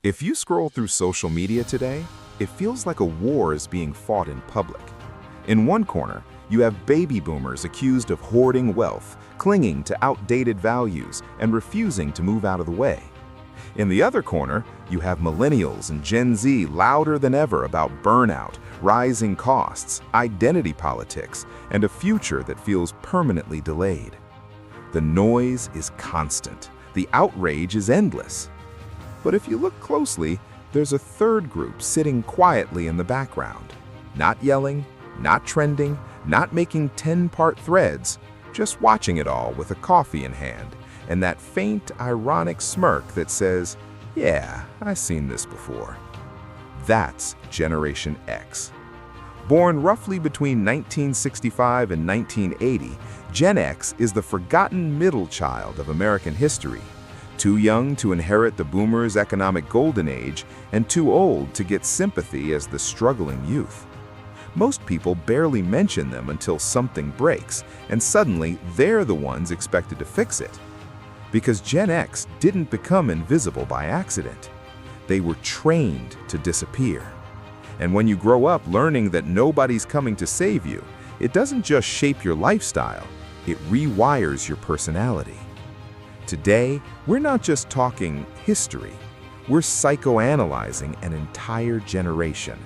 If you scroll through social media today, it feels like a war is being fought in public. In one corner, you have baby boomers accused of hoarding wealth, clinging to outdated values, and refusing to move out of the way. In the other corner, you have millennials and Gen Z louder than ever about burnout, rising costs, identity politics, and a future that feels permanently delayed. The noise is constant. The outrage is endless. But if you look closely, there's a third group sitting quietly in the background. Not yelling, not trending, not making 10-part threads, just watching it all with a coffee in hand and that faint, ironic smirk that says, "Yeah, I've seen this before." That's Generation X. Born roughly between 1965 and 1980, Gen X is the forgotten middle child of American history. Too young to inherit the boomers' economic golden age, and too old to get sympathy as the struggling youth. Most people barely mention them until something breaks, and suddenly they're the ones expected to fix it. Because Gen X didn't become invisible by accident. They were trained to disappear. And when you grow up learning that nobody's coming to save you, it doesn't just shape your lifestyle, it rewires your personality. Today, we're not just talking history, we're psychoanalyzing an entire generation.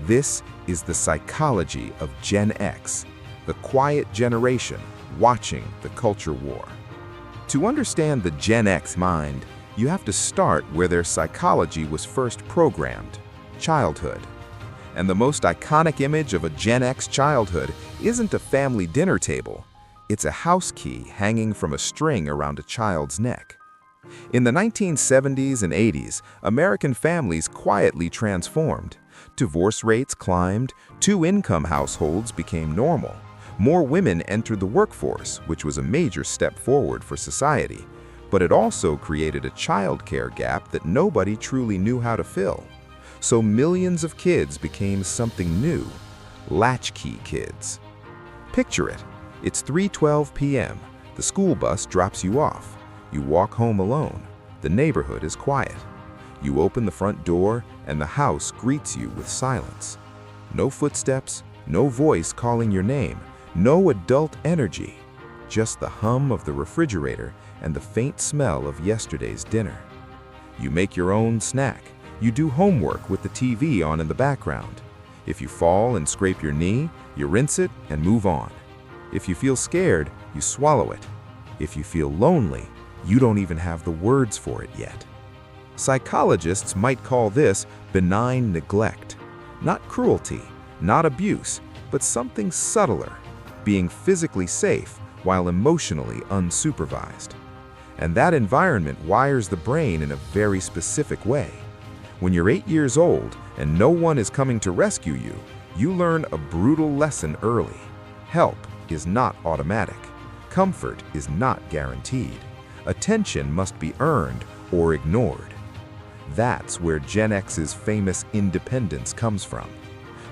This is the psychology of Gen X, the quiet generation watching the culture war. To understand the Gen X mind, you have to start where their psychology was first programmed, childhood. And the most iconic image of a Gen X childhood isn't a family dinner table. It's a house key hanging from a string around a child's neck. In the 1970s and 80s, American families quietly transformed. Divorce rates climbed, two-income households became normal. More women entered the workforce, which was a major step forward for society. But it also created a childcare gap that nobody truly knew how to fill. So millions of kids became something new, latchkey kids. Picture it. It's 3:12 p.m. The school bus drops you off. You walk home alone. The neighborhood is quiet. You open the front door, and the house greets you with silence. No footsteps, no voice calling your name, no adult energy. Just the hum of the refrigerator and the faint smell of yesterday's dinner. You make your own snack. You do homework with the TV on in the background. If you fall and scrape your knee, you rinse it and move on. If you feel scared, you swallow it. If you feel lonely, you don't even have the words for it yet. Psychologists might call this benign neglect. Not cruelty, not abuse, but something subtler, being physically safe while emotionally unsupervised. And that environment wires the brain in a very specific way. When you're 8 years old and no one is coming to rescue you, you learn a brutal lesson early. Help is not automatic. Comfort is not guaranteed. Attention must be earned or ignored. That's where Gen X's famous independence comes from.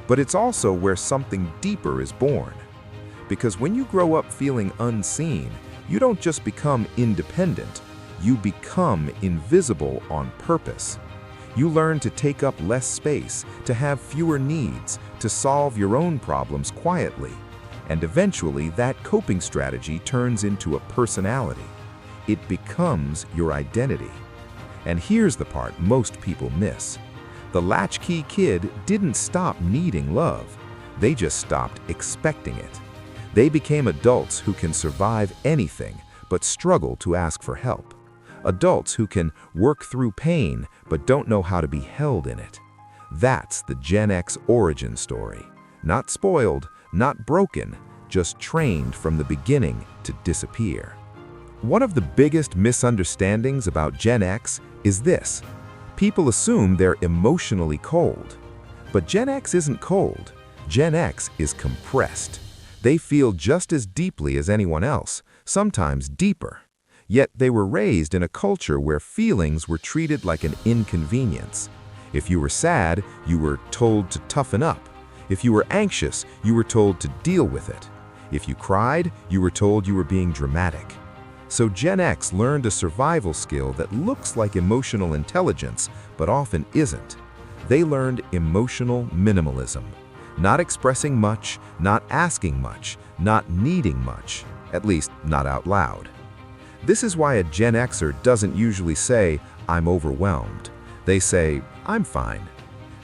But it's also where something deeper is born. Because when you grow up feeling unseen, you don't just become independent, you become invisible on purpose. You learn to take up less space, to have fewer needs, to solve your own problems quietly. And eventually, that coping strategy turns into a personality. It becomes your identity. And here's the part most people miss. The latchkey kid didn't stop needing love. They just stopped expecting it. They became adults who can survive anything but struggle to ask for help. Adults who can work through pain but don't know how to be held in it. That's the Gen X origin story. Not spoiled, not broken, just trained from the beginning to disappear. One of the biggest misunderstandings about Gen X is this. People assume they're emotionally cold. But Gen X isn't cold. Gen X is compressed. They feel just as deeply as anyone else, sometimes deeper. Yet they were raised in a culture where feelings were treated like an inconvenience. If you were sad, you were told to toughen up. If you were anxious, you were told to deal with it. If you cried, you were told you were being dramatic. So Gen X learned a survival skill that looks like emotional intelligence, but often isn't. They learned emotional minimalism. Not expressing much, not asking much, not needing much, at least not out loud. This is why a Gen Xer doesn't usually say, "I'm overwhelmed." They say, "I'm fine."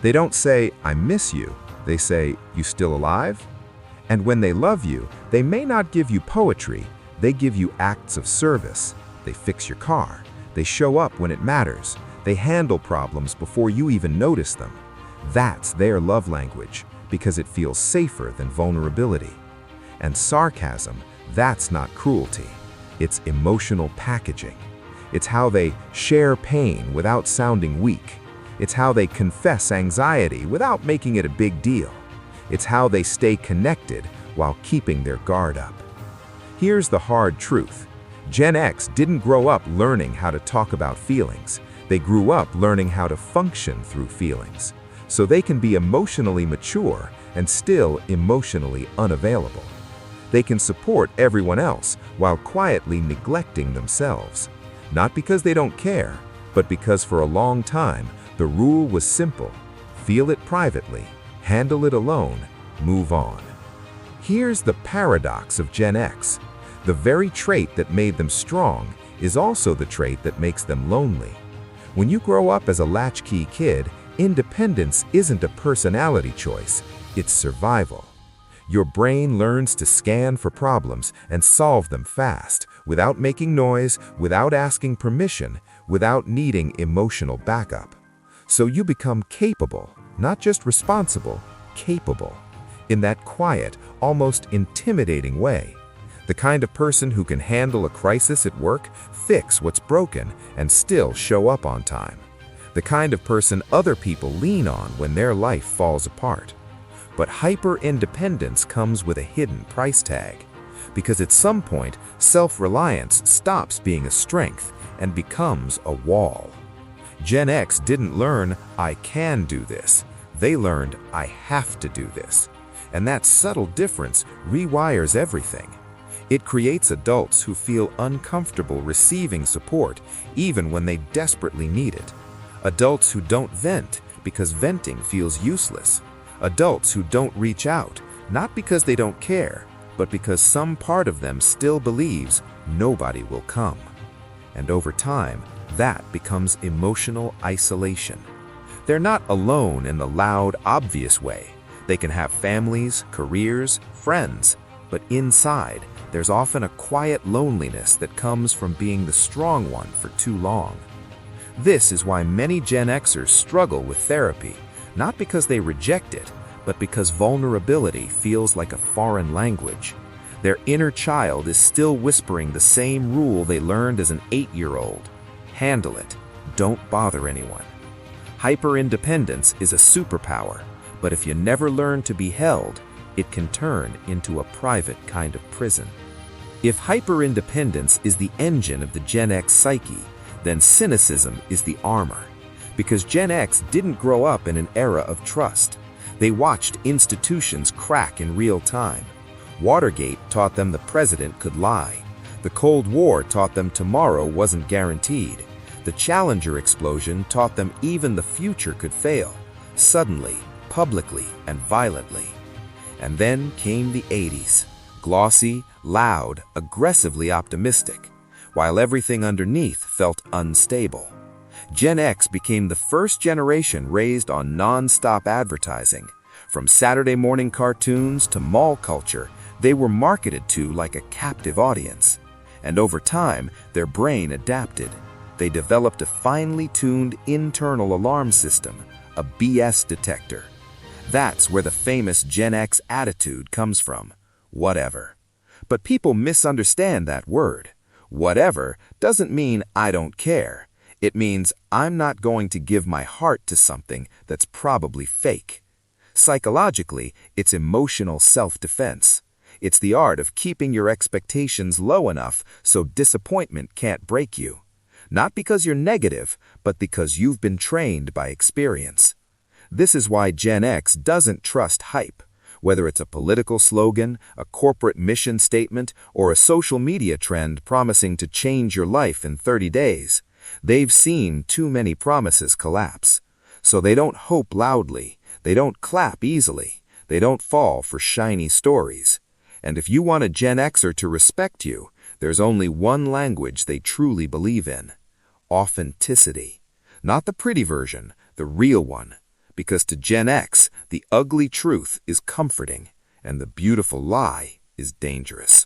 They don't say, "I miss you." They say, "You still alive?" And when they love you, they may not give you poetry, they give you acts of service. They fix your car. They show up when it matters. They handle problems before you even notice them. That's their love language, because it feels safer than vulnerability. And sarcasm, that's not cruelty. It's emotional packaging. It's how they share pain without sounding weak. It's how they confess anxiety without making it a big deal. It's how they stay connected while keeping their guard up. Here's the hard truth. Gen X didn't grow up learning how to talk about feelings. They grew up learning how to function through feelings. So they can be emotionally mature and still emotionally unavailable. They can support everyone else while quietly neglecting themselves. Not because they don't care, but because for a long time, the rule was simple: feel it privately, handle it alone, move on. Here's the paradox of Gen X. The very trait that made them strong is also the trait that makes them lonely. When you grow up as a latchkey kid, independence isn't a personality choice, it's survival. Your brain learns to scan for problems and solve them fast, without making noise, without asking permission, without needing emotional backup. So you become capable, not just responsible, capable, in that quiet, almost intimidating way. The kind of person who can handle a crisis at work, fix what's broken, and still show up on time. The kind of person other people lean on when their life falls apart. But hyper-independence comes with a hidden price tag, because at some point, self-reliance stops being a strength and becomes a wall. Gen X didn't learn, "I can do this." They learned, "I have to do this." And that subtle difference rewires everything. It creates adults who feel uncomfortable receiving support even when they desperately need it. Adults who don't vent because venting feels useless. Adults who don't reach out, not because they don't care, but because some part of them still believes nobody will come. And over time, that becomes emotional isolation. They're not alone in the loud, obvious way. They can have families, careers, friends, but inside, there's often a quiet loneliness that comes from being the strong one for too long. This is why many Gen Xers struggle with therapy, not because they reject it, but because vulnerability feels like a foreign language. Their inner child is still whispering the same rule they learned as an 8-year-old. Handle it. Don't bother anyone. Hyper-independence is a superpower, but if you never learn to be held, it can turn into a private kind of prison. If hyper-independence is the engine of the Gen X psyche, then cynicism is the armor. Because Gen X didn't grow up in an era of trust. They watched institutions crack in real time. Watergate taught them the president could lie. The Cold War taught them tomorrow wasn't guaranteed. The Challenger explosion taught them even the future could fail, suddenly, publicly, and violently. And then came the 80s, glossy, loud, aggressively optimistic, while everything underneath felt unstable. Gen X became the first generation raised on non-stop advertising. From Saturday morning cartoons to mall culture, they were marketed to like a captive audience. And over time, their brain adapted. They developed a finely tuned internal alarm system, a BS detector. That's where the famous Gen X attitude comes from. Whatever. But people misunderstand that word. Whatever doesn't mean I don't care. It means I'm not going to give my heart to something that's probably fake. Psychologically, it's emotional self-defense. It's the art of keeping your expectations low enough so disappointment can't break you. Not because you're negative, but because you've been trained by experience. This is why Gen X doesn't trust hype. Whether it's a political slogan, a corporate mission statement, or a social media trend promising to change your life in 30 days, they've seen too many promises collapse. So they don't hope loudly, they don't clap easily, they don't fall for shiny stories. And if you want a Gen Xer to respect you, there's only one language they truly believe in: authenticity. Not the pretty version, the real one. Because to Gen X, the ugly truth is comforting, and the beautiful lie is dangerous.